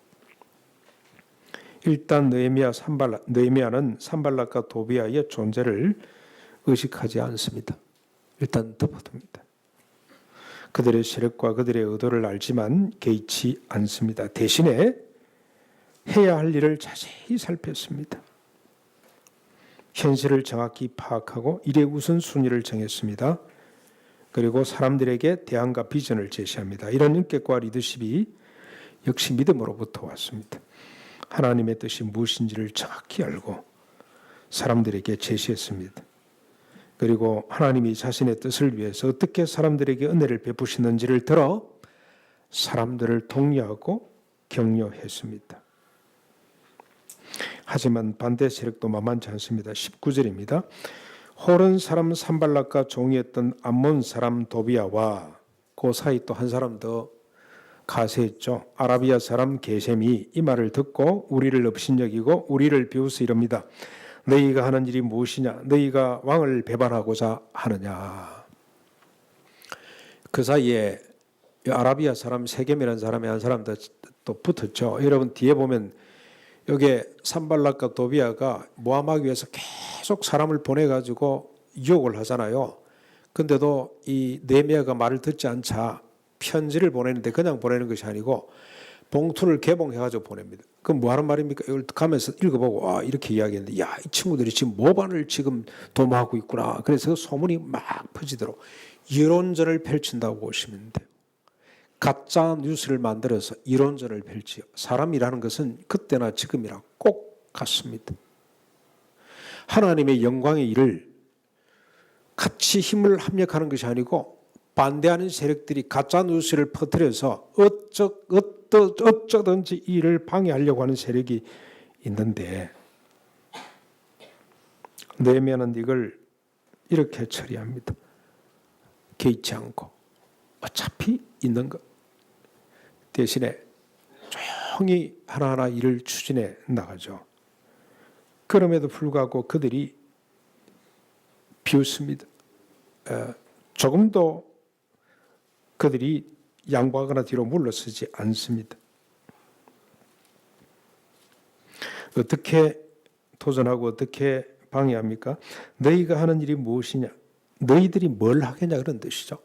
[SPEAKER 1] 일단 느헤미야는 산발락과 도비아의 존재를 의식하지 않습니다. 일단 덮어둡니다. 그들의 세력과 그들의 의도를 알지만 개의치 않습니다. 대신에 해야 할 일을 자세히 살폈습니다. 현실을 정확히 파악하고 일의 우선순위를 정했습니다. 그리고 사람들에게 대안과 비전을 제시합니다. 이런 인격과 리더십이 역시 믿음으로부터 왔습니다. 하나님의 뜻이 무엇인지를 정확히 알고 사람들에게 제시했습니다. 그리고 하나님이 자신의 뜻을 위해서 어떻게 사람들에게 은혜를 베푸시는지를 들어 사람들을 독려하고 격려했습니다. 하지만 반대 세력도 만만치 않습니다. 19절입니다. 호른 사람 산발락과 종이었던 암몬 사람 도비아와 그 사이 또 한 사람 더 가세했죠. 아라비아 사람 게셈이 이 말을 듣고 우리를 업신여기고 우리를 비웃어 이럽니다. 너희가 하는 일이 무엇이냐? 너희가 왕을 배반하고자 하느냐? 그 사이에 아라비아 사람 세겜이라는 사람이 한 사람 또 붙었죠. 여러분 뒤에 보면 여기 산발락과 도비아가 모함하기 위해서 계속 사람을 보내가지고 유혹을 하잖아요. 근데도 이 느헤미야가 말을 듣지 않자 편지를 보내는데 그냥 보내는 것이 아니고 봉투를 개봉해가지고 보냅니다. 그럼 뭐 하는 말입니까? 이걸 가면서 읽어보고 이렇게 이야기했는데 야, 이 친구들이 지금 모반을 지금 도모하고 있구나. 그래서 소문이 막 퍼지도록 이론전을 펼친다고 보시면 돼요. 가짜 뉴스를 만들어서 이론전을 펼치요. 사람이라는 것은 그때나 지금이나 꼭 같습니다. 하나님의 영광의 일을 같이 힘을 합력하는 것이 아니고 반대하는 세력들이 가짜 뉴스를 퍼뜨려서 어쩌든지 일을 방해하려고 하는 세력이 있는데 느헤미야는 이걸 이렇게 처리합니다. 개의치 않고 어차피 있는 것 대신에 조용히 하나하나 일을 추진해 나가죠. 그럼에도 불구하고 그들이 비웃습니다. 조금도 그들이 양보하거나 뒤로 물러서지 않습니다. 어떻게 도전하고 어떻게 방해합니까? 너희가 하는 일이 무엇이냐? 너희들이 뭘 하겠냐 그런 뜻이죠.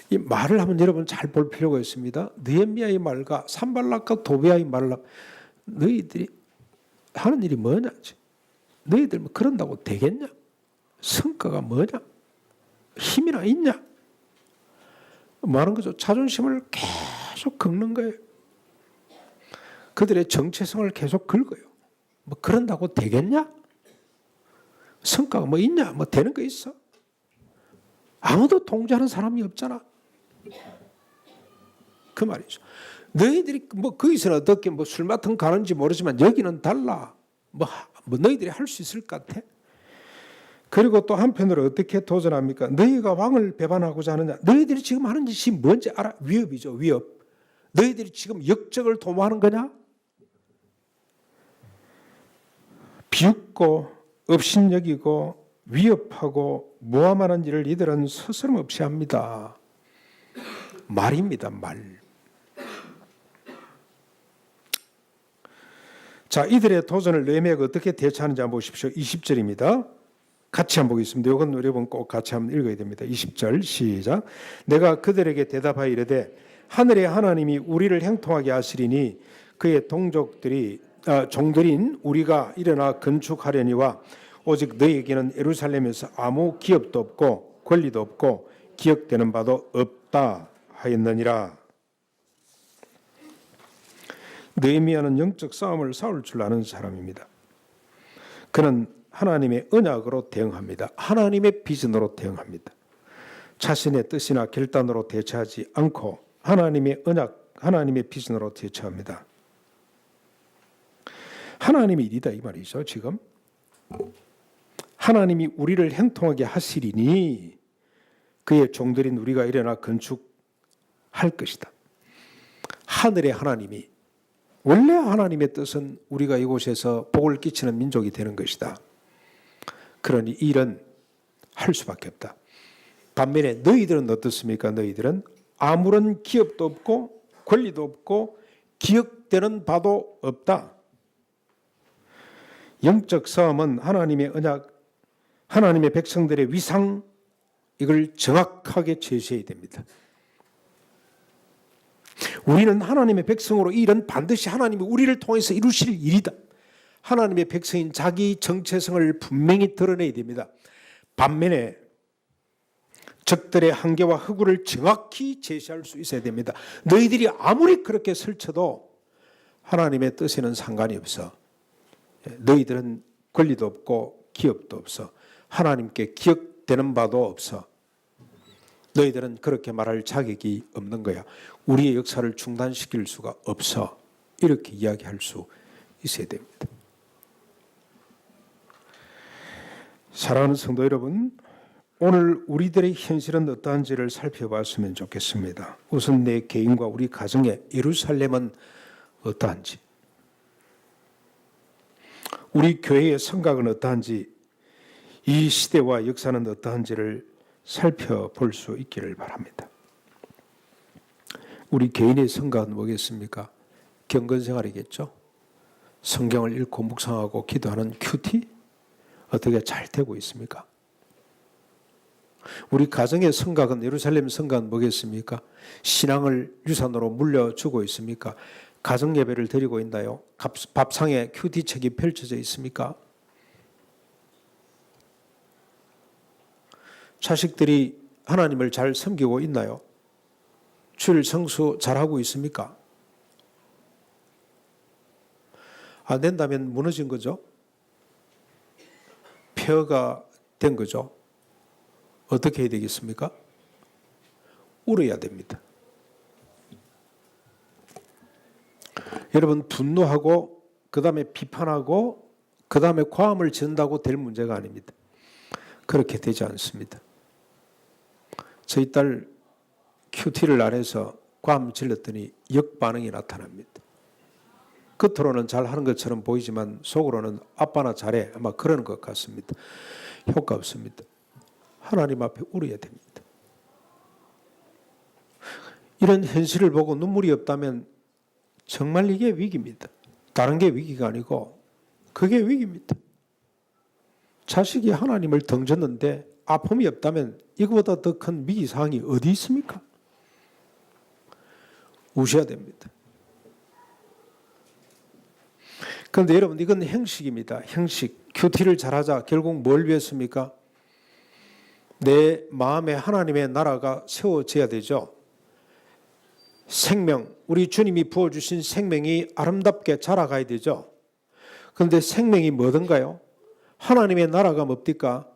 [SPEAKER 1] 이 말을 한번 여러분 잘 볼 필요가 있습니다. 느헤미야의 말과 산발락과 도비아의 말을 너희들이 하는 일이 뭐냐? 너희들 뭐 그런다고 되겠냐? 성과가 뭐냐? 힘이나 있냐? 말하는 거죠. 자존심을 계속 긁는 거예요. 그들의 정체성을 계속 긁어요. 뭐 그런다고 되겠냐? 성과가 뭐 있냐? 뭐 되는 거 있어? 아무도 통제하는 사람이 없잖아. 그 말이죠. 너희들이 뭐 거기서는 어떻게 뭐 술 맡은 가는지 모르지만 여기는 달라. 뭐 너희들이 할 수 있을 것 같아? 그리고 또 한편으로 어떻게 도전합니까? 너희가 왕을 배반하고자 하느냐? 너희들이 지금 하는 짓이 뭔지 알아? 위협이죠, 위협. 너희들이 지금 역적을 도모하는 거냐? 비웃고 업신여기고 위협하고 모함하는 일을 이들은 서스럼없이 합니다. 말입니다, 말. 자, 이들의 도전을 느헤미야가 어떻게 대처하는지 한번 보십시오. 20절입니다. 같이 한번 보겠습니다. 이건 여러분 꼭 같이 한번 읽어야 됩니다. 20절 시작. 내가 그들에게 대답하여 이르되 하늘의 하나님이 우리를 형통하게 하시리니 그의 종들인 우리가 일어나 건축하려니와 오직 너희에게는 예루살렘에서 아무 기업도 없고 권리도 없고 기억되는 바도 없다 하였느니라. 느헤미야는 영적 싸움을 싸울 줄 아는 사람입니다. 그는 하나님의 언약으로 대응합니다. 하나님의 비전으로 대응합니다. 자신의 뜻이나 결단으로 대처하지 않고 하나님의 언약, 하나님의 비전으로 대처합니다. 하나님의 일이다 이 말이죠. 지금 하나님이 우리를 형통하게 하시리니 그의 종들인 우리가 일어나 건축할 것이다. 하늘의 하나님이, 원래 하나님의 뜻은 우리가 이곳에서 복을 끼치는 민족이 되는 것이다. 그러니 이 일은 할 수밖에 없다. 반면에 너희들은 어떻습니까? 너희들은 아무런 기업도 없고 권리도 없고 기억되는 바도 없다. 영적 싸움은 하나님의 언약, 하나님의 백성들의 위상, 이걸 정확하게 제시해야 됩니다. 우리는 하나님의 백성으로 이 일은 반드시 하나님이 우리를 통해서 이루실 일이다. 하나님의 백성인 자기 정체성을 분명히 드러내야 됩니다. 반면에 적들의 한계와 허구를 정확히 제시할 수 있어야 됩니다. 너희들이 아무리 그렇게 설쳐도 하나님의 뜻에는 상관이 없어. 너희들은 권리도 없고 기업도 없어. 하나님께 기억되는 바도 없어. 너희들은 그렇게 말할 자격이 없는 거야. 우리의 역사를 중단시킬 수가 없어. 이렇게 이야기할 수 있어야 됩니다. 사랑하는 성도 여러분, 오늘 우리들의 현실은 어떠한지를 살펴봤으면 좋겠습니다. 우선 내 개인과 우리 가정의 예루살렘은 어떠한지, 우리 교회의 성각은 어떠한지, 이 시대와 역사는 어떠한지를 살펴볼 수 있기를 바랍니다. 우리 개인의 성각은 뭐겠습니까? 경건생활이겠죠. 성경을 읽고 묵상하고 기도하는 큐티? 어떻게 잘 되고 있습니까? 우리 가정의 성각은, 예루살렘 성각은 뭐겠습니까? 신앙을 유산으로 물려주고 있습니까? 가정 예배를 드리고 있나요? 밥상에 큐티책이 펼쳐져 있습니까? 자식들이 하나님을 잘 섬기고 있나요? 주일 성수 잘하고 있습니까? 안 된다면 무너진 거죠? 폐허가 된 거죠? 어떻게 해야 되겠습니까? 울어야 됩니다. 여러분, 분노하고 그 다음에 비판하고 그 다음에 고함을 지른다고 될 문제가 아닙니다. 그렇게 되지 않습니다. 저희 딸 큐티를 안해서 고함 질렀더니 역반응이 나타납니다. 겉으로는 잘하는 것처럼 보이지만 속으로는 아빠나 잘해 아마 그러는 것 같습니다. 효과 없습니다. 하나님 앞에 울어야 됩니다. 이런 현실을 보고 눈물이 없다면 정말 이게 위기입니다. 다른 게 위기가 아니고 그게 위기입니다. 자식이 하나님을 덩쳤는데 아픔이 없다면 이거보다 더 큰 위기사항이 어디 있습니까? 우셔야 됩니다. 그런데 여러분, 이건 형식입니다. 형식. 큐티를 잘하자. 결국 뭘 위했습니까? 내 마음에 하나님의 나라가 세워져야 되죠. 생명, 우리 주님이 부어주신 생명이 아름답게 자라가야 되죠. 그런데 생명이 뭐든가요? 하나님의 나라가 뭡니까?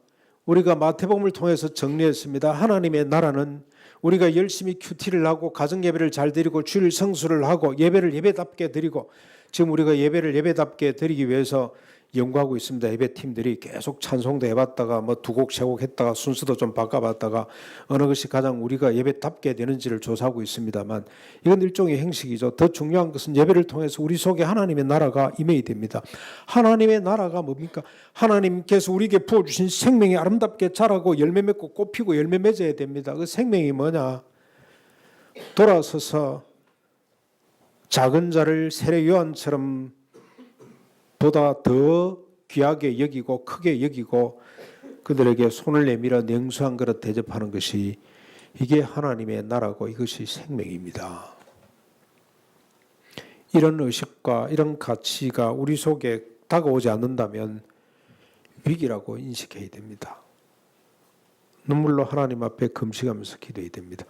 [SPEAKER 1] 우리가 마태복음을 통해서 정리했습니다. 하나님의 나라는 우리가 열심히 큐티를 하고 가정예배를 잘 드리고 주일 성수를 하고 예배를 예배답게 드리고, 지금 우리가 예배를 예배답게 드리기 위해서 연구하고 있습니다. 예배팀들이 계속 찬송도 해봤다가 뭐 두 곡, 세 곡 했다가 순서도 좀 바꿔봤다가 어느 것이 가장 우리가 예배답게 되는지를 조사하고 있습니다만 이건 일종의 행식이죠. 더 중요한 것은 예배를 통해서 우리 속에 하나님의 나라가 임해야 됩니다. 하나님의 나라가 뭡니까? 하나님께서 우리에게 부어주신 생명이 아름답게 자라고 열매 맺고 꽃피고 열매 맺어야 됩니다. 그 생명이 뭐냐? 돌아서서 작은 자를 세례 요한처럼 보다 더 귀하게 여기고 크게 여기고 그들에게 손을 내밀어 냉수한 그릇 대접하는 것이 이게 하나님의 나라고 이것이 생명입니다. 이런 의식과 이런 가치가 우리 속에 다가오지 않는다면 위기라고 인식해야 됩니다. 눈물로 하나님 앞에 금식하면서 기도해야 됩니다.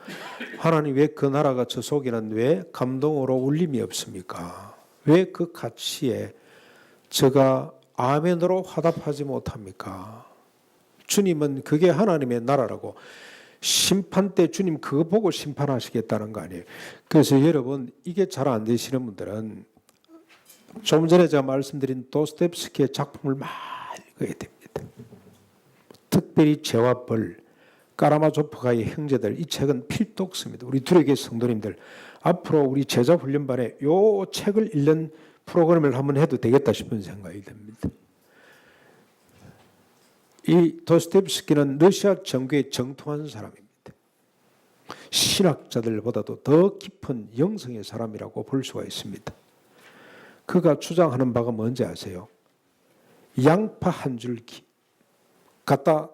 [SPEAKER 1] 하나님 왜 그 나라가 저 속에는 왜 감동으로 울림이 없습니까? 왜 그 가치에 제가 아멘으로 화답하지 못합니까? 주님은 그게 하나님의 나라라고 심판 때 주님 그거 보고 심판하시겠다는 거 아니에요. 그래서 여러분 이게 잘 안 되시는 분들은 좀 전에 제가 말씀드린 도스토옙스키의 작품을 많이 읽어야 됩니다. 특별히 죄와 벌, 까라마조프가의 형제들, 이 책은 필독서입니다. 우리 두레교회 성도님들 앞으로 우리 제자 훈련반에 이 책을 읽는 프로그램을 한번 해도 되겠다 싶은 생각이 듭니다. 이 도스토옙스키는 러시아 정교에 정통한 사람입니다. 신학자들보다도 더 깊은 영성의 사람이라고 볼 수가 있습니다. 그가 주장하는 바가 뭔지 아세요? 양파 한 줄기 갖다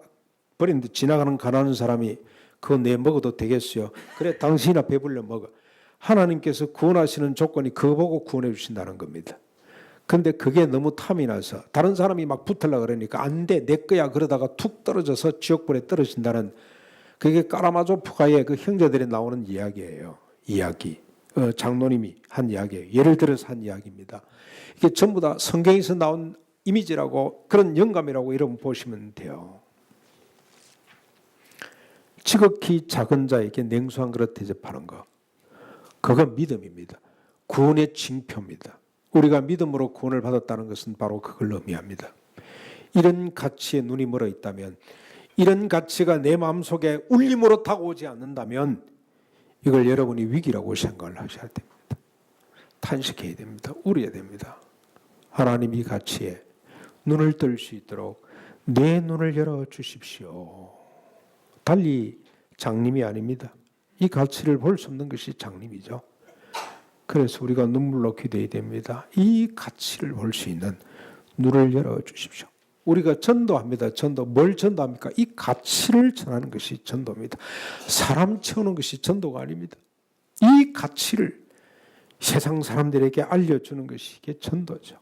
[SPEAKER 1] 버리는데 지나가는 가난한 사람이 그거 내 먹어도 되겠어요? 그래 당신이나 배불려 먹어. 하나님께서 구원하시는 조건이 그거 보고 구원해 주신다는 겁니다. 근데 그게 너무 탐이 나서 다른 사람이 막 붙으려고 그러니까 안 돼, 내 거야 그러다가 툭 떨어져서 지옥불에 떨어진다는 그게 까라마조프가의 그 형제들이 나오는 이야기예요. 이야기. 장로님이 한 이야기예요. 예를 들어서 한 이야기입니다. 이게 전부 다 성경에서 나온 이미지라고 그런 영감이라고 여러분 보시면 돼요. 지극히 작은 자에게 냉수한 그릇 대접하는 거. 그건 믿음입니다. 구원의 징표입니다. 우리가 믿음으로 구원을 받았다는 것은 바로 그걸 의미합니다. 이런 가치에 눈이 멀어 있다면, 이런 가치가 내 마음속에 울림으로 다가오지 않는다면 이걸 여러분이 위기라고 생각을 하셔야 됩니다. 탄식해야 됩니다. 울어야 됩니다. 하나님 이 가치에 눈을 뜰 수 있도록 내 눈을 열어주십시오. 달리 장님이 아닙니다. 이 가치를 볼 수 없는 것이 장님이죠. 그래서 우리가 눈물로 기도해야 됩니다. 이 가치를 볼 수 있는 눈을 열어주십시오. 우리가 전도합니다. 전도. 뭘 전도합니까? 이 가치를 전하는 것이 전도입니다. 사람 채우는 것이 전도가 아닙니다. 이 가치를 세상 사람들에게 알려주는 것이 이게 전도죠.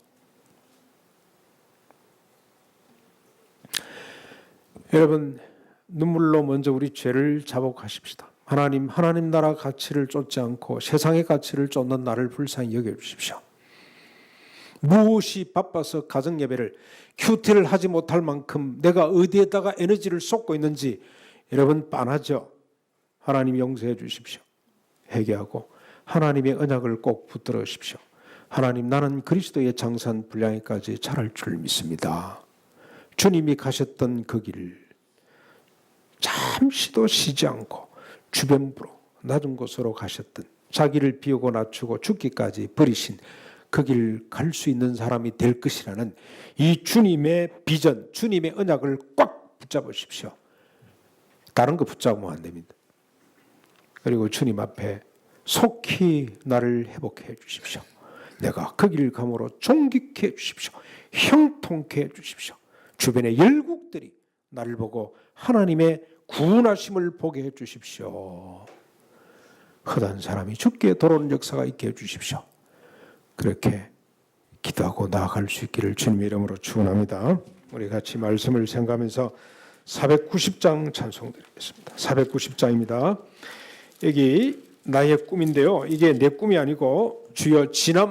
[SPEAKER 1] 여러분 눈물로 먼저 우리 죄를 자복하십시다. 하나님 나라 가치를 쫓지 않고 세상의 가치를 쫓는 나를 불쌍히 여겨주십시오. 무엇이 바빠서 가정예배를 큐티를 하지 못할 만큼 내가 어디에다가 에너지를 쏟고 있는지 여러분 빤하죠. 하나님 용서해 주십시오. 회개하고 하나님의 언약을 꼭 붙들어 주십시오. 하나님 나는 그리스도의 장산 분량에까지 자랄 줄 믿습니다. 주님이 가셨던 그 길 잠시도 쉬지 않고 주변부로 낮은 곳으로 가셨던 자기를 비우고 낮추고 죽기까지 버리신 그 길 갈 수 있는 사람이 될 것이라는 이 주님의 비전, 주님의 언약을 꽉 붙잡으십시오. 다른 거 붙잡으면 안 됩니다. 그리고 주님 앞에 속히 나를 회복해 주십시오. 내가 그 길 감으로 존귀케 해 주십시오. 형통케 해 주십시오. 주변의 열국들이 나를 보고 하나님의 구원하심을 보게 해 주십시오. 헛한 사람이 죽게 돌아오는 역사가 있게 해 주십시오. 그렇게 기도하고 나아갈 수 있기를 주님의 이름으로 축원합니다. 우리 같이 말씀을 생각하면서 490장 찬송드리겠습니다. 490장입니다. 여기 나의 꿈인데요. 이게 내 꿈이 아니고 주여 지난